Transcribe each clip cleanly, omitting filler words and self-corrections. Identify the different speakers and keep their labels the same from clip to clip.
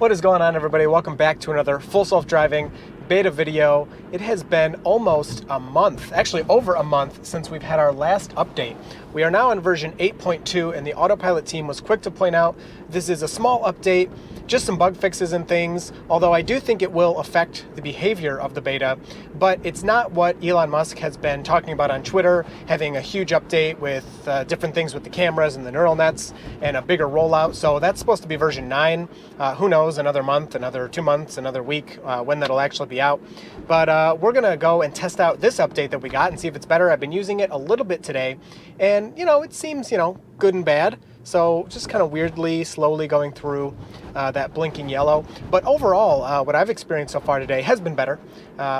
Speaker 1: What is going on, everybody? Welcome back to another full self-driving beta video. It has been almost a month, actually over a month, since we've had our last update. We are now on version 8.2, and the autopilot team was quick to point out this is a small update, just some bug fixes and things, although I do think it will affect the behavior of the beta, but it's not what Elon Musk has been talking about on Twitter, having a huge update with different things with the cameras and the neural nets and a bigger rollout. So that's supposed to be version 9. Who knows, another month, another 2 months, another week, when that'll actually be out. But we're gonna go and test out this update that we got and see if it's better. I've been using it a little bit today, and it seems, good and bad. So just kind of weirdly, slowly going through that blinking yellow. But overall, what I've experienced so far today has been better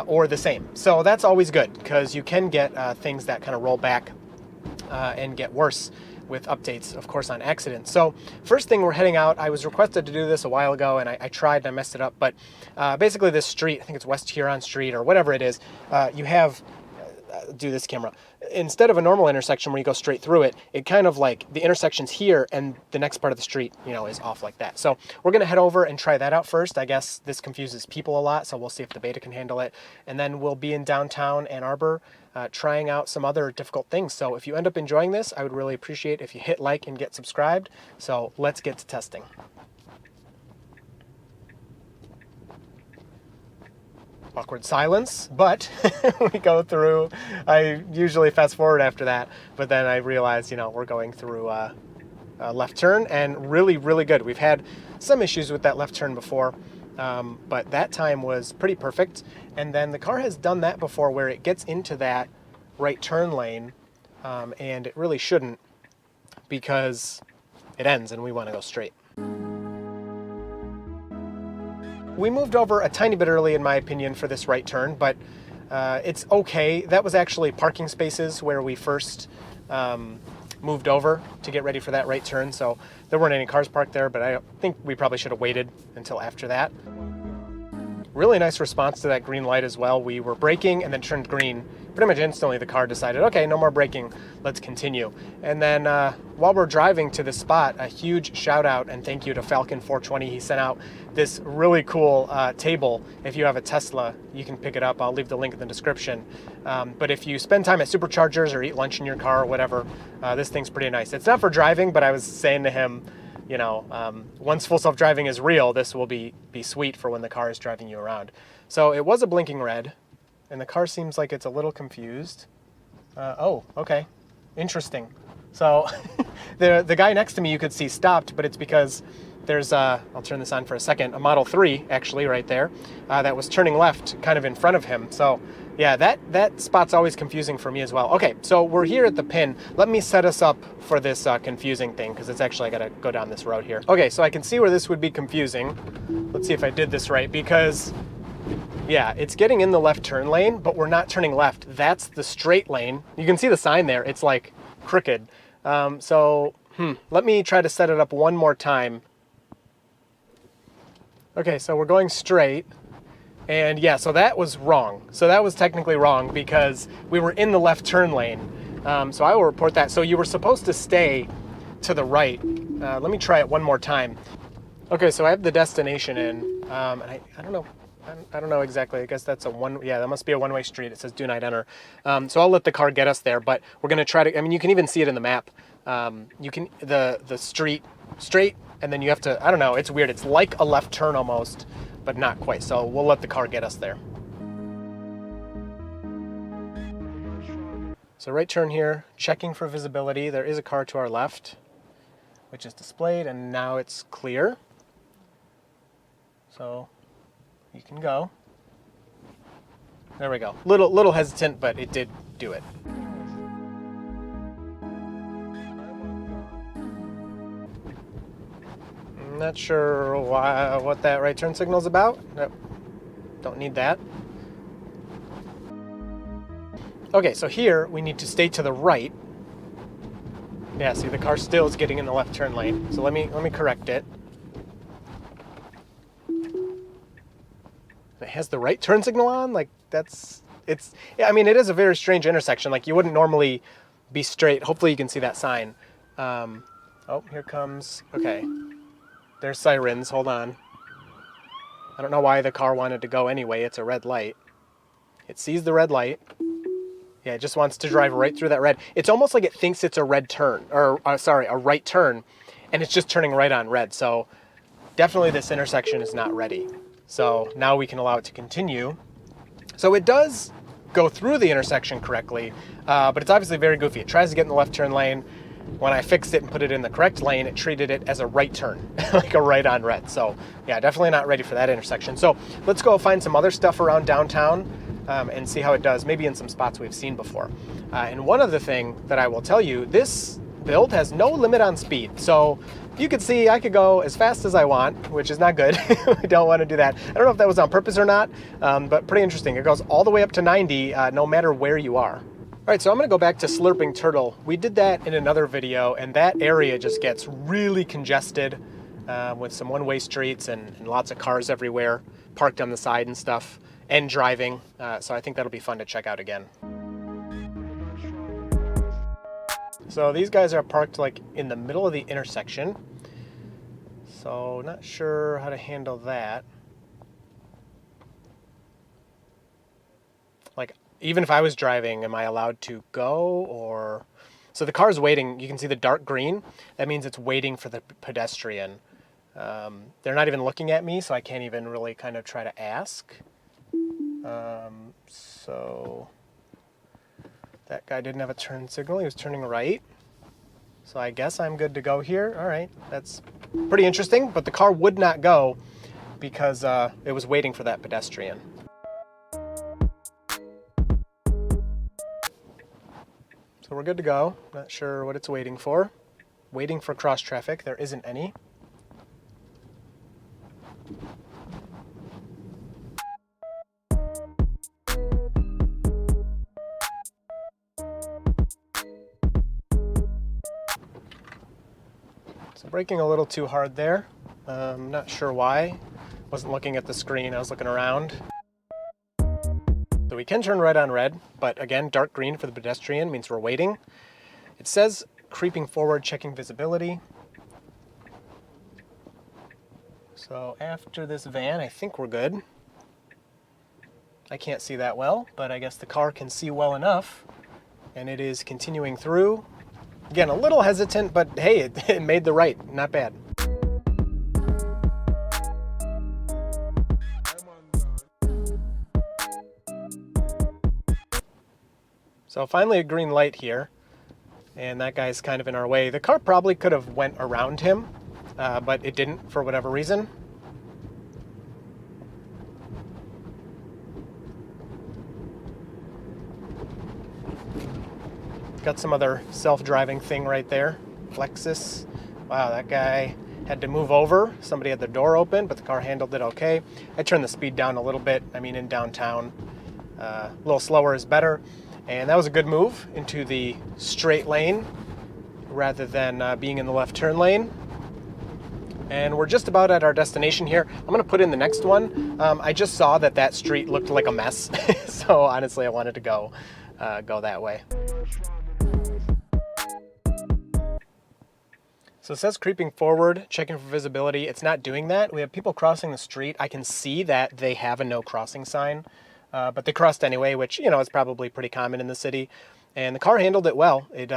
Speaker 1: or the same. So that's always good, because you can get things that kind of roll back and get worse with updates, of course, on accident. So first thing, we're heading out. I was requested to do this a while ago, and I tried and I messed it up. But basically this street, I think it's West Huron Street or whatever it is, you have, do this camera, instead of a normal intersection where you go straight through it, it kind of like the intersection's here and the next part of the street, is off like that. So we're gonna head over and try that out first. I guess this confuses people a lot, so we'll see if the beta can handle it. And then we'll be in downtown Ann Arbor trying out some other difficult things. So if you end up enjoying this, I would really appreciate if you hit like and get subscribed. So let's get to testing. Awkward silence, but we go through. I usually fast forward after that, but then I realize, we're going through a left turn, and really, really good. We've had some issues with that left turn before, but that time was pretty perfect. And then the car has done that before where it gets into that right turn lane, and it really shouldn't, because it ends and we want to go straight. We moved over a tiny bit early, in my opinion, for this right turn, but it's okay. That was actually parking spaces where we first moved over to get ready for that right turn, so there weren't any cars parked there, but I think we probably should have waited until after that. Really nice response to that green light as well. We were braking and then turned green. Pretty much instantly the car decided, okay, no more braking, let's continue. And then while we're driving to this spot, a huge shout out and thank you to Falcon 420. He sent out this really cool table. If you have a Tesla, you can pick it up. I'll leave the link in the description. But if you spend time at superchargers or eat lunch in your car or whatever, this thing's pretty nice. It's not for driving, but I was saying to him, once full self-driving is real, this will be sweet for when the car is driving you around. So it was a blinking red, and the car seems like it's a little confused. Oh, okay, interesting. So the guy next to me you could see stopped, but it's because there's, I'll turn this on for a second, a Model 3 actually right there that was turning left kind of in front of him. So yeah, that spot's always confusing for me as well. Okay, so we're here at the pin. Let me set us up for this confusing thing, because it's actually, I gotta go down this road here. Okay, so I can see where this would be confusing. Let's see if I did this right, because yeah, it's getting in the left turn lane, but we're not turning left. That's the straight lane. You can see the sign there. It's like crooked. Let me try to set it up one more time. Okay, so we're going straight. And yeah, so that was wrong. So that was technically wrong because we were in the left turn lane. So I will report that. So you were supposed to stay to the right. Let me try it one more time. Okay, so I have the destination in, and I don't know. I don't know exactly. I guess that's that must be a one-way street. It says do not enter. So I'll let the car get us there, but we're gonna try to, you can even see it in the map. You can, the street straight, and then you have to, I don't know, it's weird. It's like a left turn almost, but not quite. So we'll let the car get us there. So right turn here, checking for visibility. There is a car to our left, which is displayed, and now it's clear. So you can go. There we go. Little hesitant, but it did do it. I'm not sure what that right turn signal's about. Nope. Don't need that. Okay, so here we need to stay to the right. Yeah, see, the car still is getting in the left turn lane. So let me correct it. It has the right turn signal on? Like, it is a very strange intersection. Like, you wouldn't normally be straight. Hopefully you can see that sign. Oh, here comes, okay. There's sirens, hold on. I don't know why the car wanted to go anyway. It's a red light. It sees the red light. Yeah, it just wants to drive right through that red. It's almost like it thinks it's a red turn, or sorry, a right turn, and it's just turning right on red. So definitely this intersection is not ready. So now we can allow it to continue. So it does go through the intersection correctly, but it's obviously very goofy. It tries to get in the left turn lane. When I fixed it and put it in the correct lane, it treated it as a right turn, like a right on red. So yeah, definitely not ready for that intersection. So let's go find some other stuff around downtown and see how it does, maybe in some spots we've seen before. And one other thing that I will tell you, this build has no limit on speed. So you can see I could go as fast as I want, which is not good. I don't want to do that. I don't know if that was on purpose or not, but pretty interesting. It goes all the way up to 90, no matter where you are. All right, so I'm gonna go back to Slurping Turtle. We did that in another video, and that area just gets really congested with some one-way streets and lots of cars everywhere, parked on the side and stuff, and driving. So I think that'll be fun to check out again. So these guys are parked like in the middle of the intersection. So not sure how to handle that. Like, even if I was driving, am I allowed to go, or... So the car's waiting. You can see the dark green. That means it's waiting for the pedestrian. They're not even looking at me, so I can't even really kind of try to ask. So that guy didn't have a turn signal. He was turning right. So I guess I'm good to go here. All right, that's pretty interesting, but the car would not go because it was waiting for that pedestrian. So we're good to go. Not sure what it's waiting for. Waiting for cross traffic. There isn't any. So braking a little too hard there. Not sure why. Wasn't looking at the screen. I was looking around. So we can turn right on red, but again, dark green for the pedestrian means we're waiting. It says creeping forward, checking visibility. So after this van, I think we're good. I can't see that well, but I guess the car can see well enough, and it is continuing through. Again, a little hesitant, but hey, it made the right, not bad. So finally a green light here, and that guy's kind of in our way. The car probably could have went around him, but it didn't for whatever reason. Got some other self-driving thing right there. Flexus. Wow, that guy had to move over. Somebody had the door open, but the car handled it okay. I turned the speed down a little bit. I mean, in downtown, a little slower is better. And that was a good move into the straight lane rather than being in the left turn lane. And we're just about at our destination here. I'm gonna put in the next one. I just saw that that street looked like a mess. So honestly, I wanted to go that way. So it says creeping forward, checking for visibility. It's not doing that. We have people crossing the street. I can see that they have a no crossing sign, but they crossed anyway, which, you know, is probably pretty common in the city. And the car handled it well. It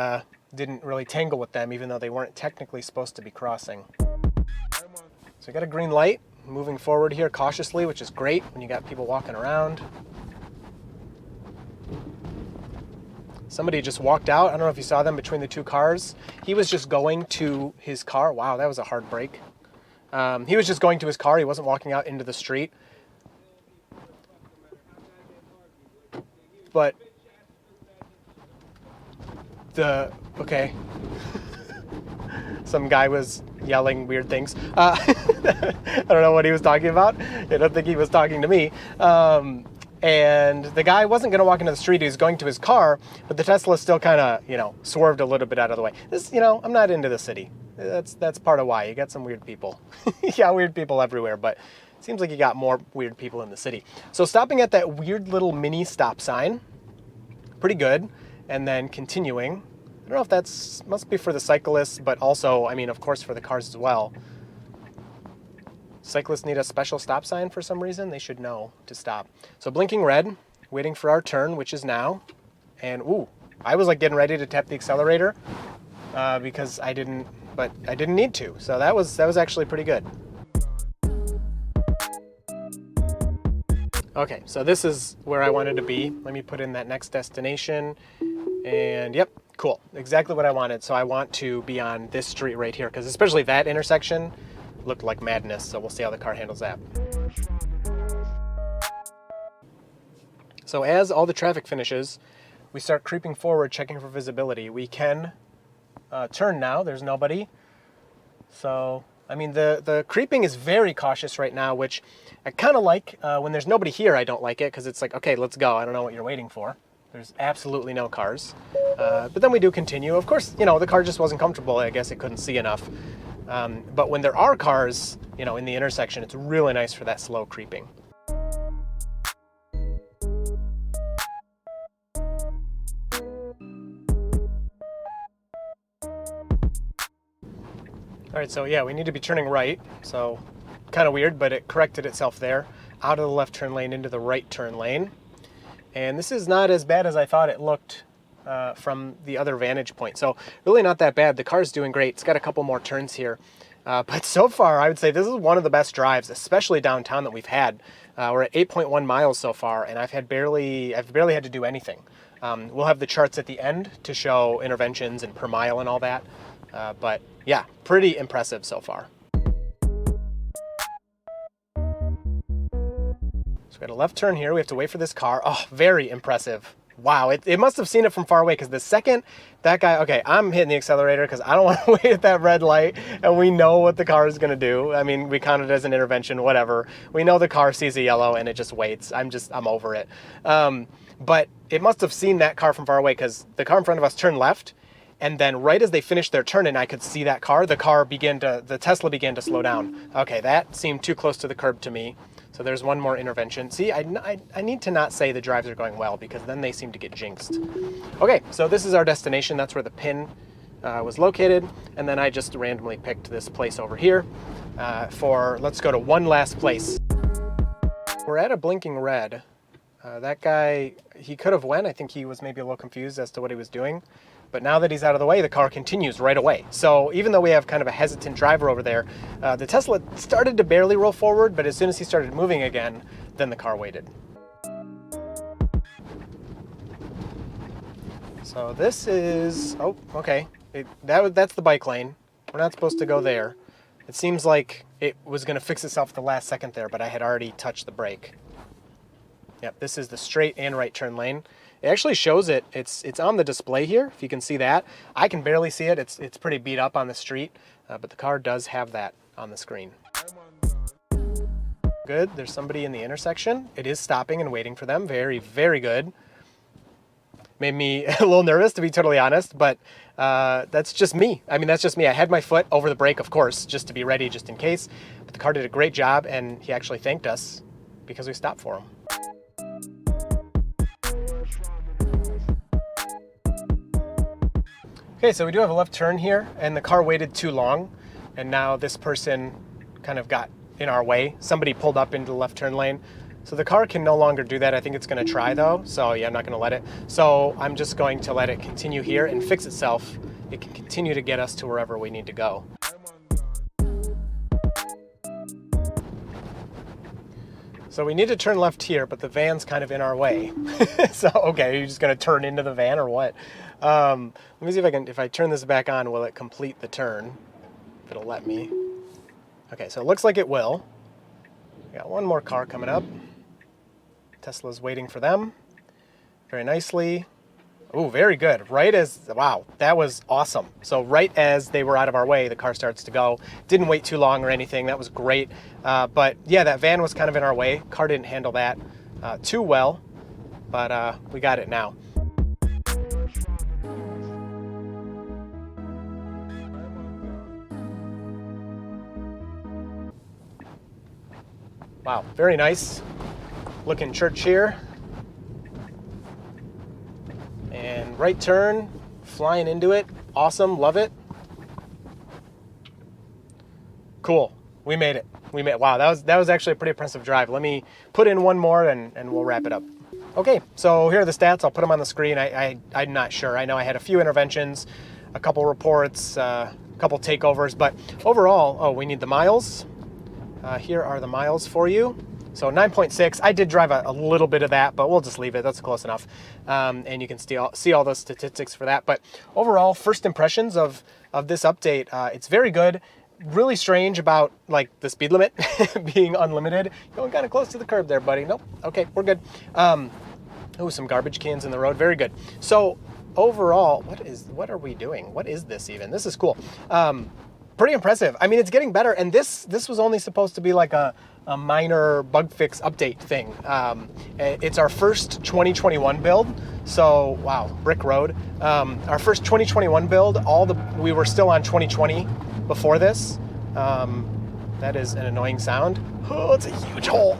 Speaker 1: didn't really tangle with them, even though they weren't technically supposed to be crossing. So we got a green light, moving forward here cautiously, which is great when you got people walking around. Somebody just walked out. I don't know if you saw them between the two cars. He was just going to his car. Wow, that was a hard break. He was just going to his car. He wasn't walking out into the street. But okay. Some guy was yelling weird things. I don't know what he was talking about. I don't think he was talking to me. And the guy wasn't going to walk into the street. He was going to his car, but the Tesla still kind of, you know, swerved a little bit out of the way. This, you know, I'm not into the city. That's part of why. You got some weird people. You got weird people everywhere, but it seems like you got more weird people in the city. So stopping at that weird little mini stop sign, pretty good. And then continuing. I don't know if that's, must be for the cyclists, but also, I mean, of course, for the cars as well. Cyclists need a special stop sign for some reason. They should know to stop. So blinking red, waiting for our turn, which is now. And ooh, I was like getting ready to tap the accelerator because I didn't need to. So that was actually pretty good. Okay, so this is where I wanted to be. Let me put in that next destination. And yep, cool. Exactly what I wanted. So I want to be on this street right here, because especially that intersection looked like madness. So we'll see how the car handles that. So as all the traffic finishes, we start creeping forward, checking for visibility. We can turn now. There's nobody. So, I mean, the creeping is very cautious right now, which I kind of like. When there's nobody here, I don't like it, because it's like, okay, let's go. I don't know what you're waiting for. There's absolutely no cars. But then we do continue. Of course, you know, the car just wasn't comfortable. I guess it couldn't see enough. But when there are cars, you know, in the intersection, it's really nice for that slow creeping. All right, so yeah, we need to be turning right. So kind of weird, but it corrected itself there. Out of the left turn lane into the right turn lane. And this is not as bad as I thought it looked from the other vantage point. So really not that bad. The car's doing great. It's got a couple more turns here. But so far, I would say this is one of the best drives, especially downtown, that we've had. We're at 8.1 miles so far, and I've barely had to do anything. We'll have the charts at the end to show interventions and per mile and all that. But yeah, pretty impressive so far. So we got a left turn here. We have to wait for this car. Oh, very impressive. Wow, it must have seen it from far away, because the second that guy, okay, I'm hitting the accelerator because I don't want to wait at that red light, and we know what the car is going to do. I mean, we count it as an intervention, whatever. We know the car sees a yellow and it just waits. I'm over it. But it must have seen that car from far away, because the car in front of us turned left, and then right as they finished their turn and I could see that car, the Tesla began to slow down. Okay, that seemed too close to the curb to me. So there's one more intervention. See, I need to not say the drives are going well, because then they seem to get jinxed. Okay, so this is our destination. That's where the pin was located. And then I just randomly picked this place over here let's go to one last place. We're at a blinking red. That guy, he could have went. I think he was maybe a little confused as to what he was doing. But now that he's out of the way, the car continues right away. So even though we have kind of a hesitant driver over there, the Tesla started to barely roll forward, but as soon as he started moving again, then the car waited. So this is, oh, okay. That's the bike lane. We're not supposed to go there. It seems like it was gonna fix itself at the last second there, but I had already touched the brake. Yep, this is the straight and right turn lane. It actually shows it. It's on the display here, if you can see that. I can barely see it. It's pretty beat up on the street, but the car does have that on the screen. Good. There's somebody in the intersection. It is stopping and waiting for them. Very, very good. Made me a little nervous, to be totally honest, but that's just me. I mean, that's just me. I had my foot over the brake, of course, just to be ready, just in case. But the car did a great job, and he actually thanked us because we stopped for him. Okay, so we do have a left turn here, and the car waited too long, and now this person kind of got in our way. Somebody pulled up into the left turn lane. So the car can no longer do that. I think it's going to try though, so yeah, I'm not going to let it. So I'm just going to let it continue here and fix itself. It can continue to get us to wherever we need to go. So we need to turn left here, but the van's kind of in our way. So, okay, are you just going to turn into the van or what? Let me see if I turn this back on, will it complete the turn? If it'll let me. Okay, so it looks like it will. We got one more car coming up. Tesla's waiting for them very nicely. Oh, very good. Wow, that was awesome. So right as they were out of our way, the car starts to go. Didn't wait too long or anything. That was great. But yeah, that van was kind of in our way. Car didn't handle that too well, but we got it now. Wow, very nice looking church here. And right turn, flying into it. Awesome, love it. Cool, we made it. we made, wow, that was actually a pretty impressive drive. Let me put in one more and we'll wrap it up. Okay, so here are the stats. I'll put them on the screen. I'm not sure. I know I had a few interventions, a couple reports, a couple takeovers, but overall, oh, we need the miles. Here are the miles for you. So 9.6, I did drive a little bit of that, but we'll just leave it. That's close enough. And you can see all the statistics for that. But overall, first impressions of this update, it's very good. Really strange about like the speed limit being unlimited. Going kind of close to the curb there, buddy. Nope. Okay, we're good. Oh, some garbage cans in the road. Very good. So overall, what are we doing? What is this even? This is cool. Pretty impressive. I mean, it's getting better. And this was only supposed to be like a minor bug fix update thing. It's our first 2021 build. So wow, brick road. Our first 2021 build. We were still on 2020 before this. That is an annoying sound. Oh, it's a huge hole.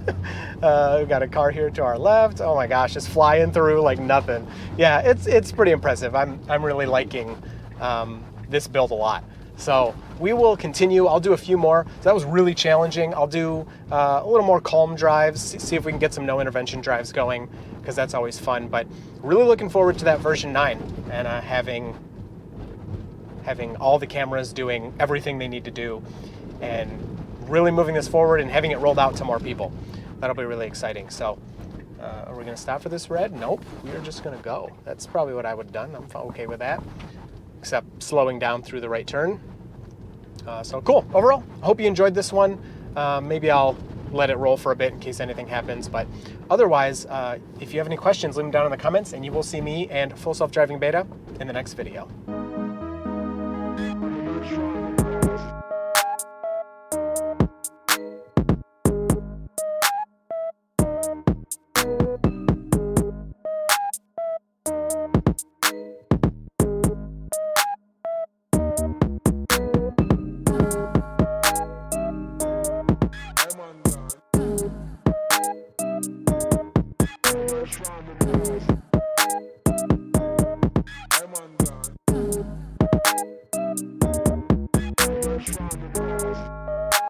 Speaker 1: We've got a car here to our left. Oh my gosh, just flying through like nothing. Yeah, it's pretty impressive. I'm really liking this build a lot. So we will continue. I'll do a few more. So that was really challenging. I'll do a little more calm drives, see if we can get some no intervention drives going, because that's always fun. But really looking forward to that version 9 and having all the cameras doing everything they need to do and really moving this forward and having it rolled out to more people. That'll be really exciting. So are we going to stop for this red? Nope. We are just going to go. That's probably what I would have done. I'm okay with that, except slowing down through the right turn. So cool. Overall, I hope you enjoyed this one. Maybe I'll let it roll for a bit in case anything happens. But otherwise, if you have any questions, leave them down in the comments and you will see me and Full Self Driving Beta in the next video.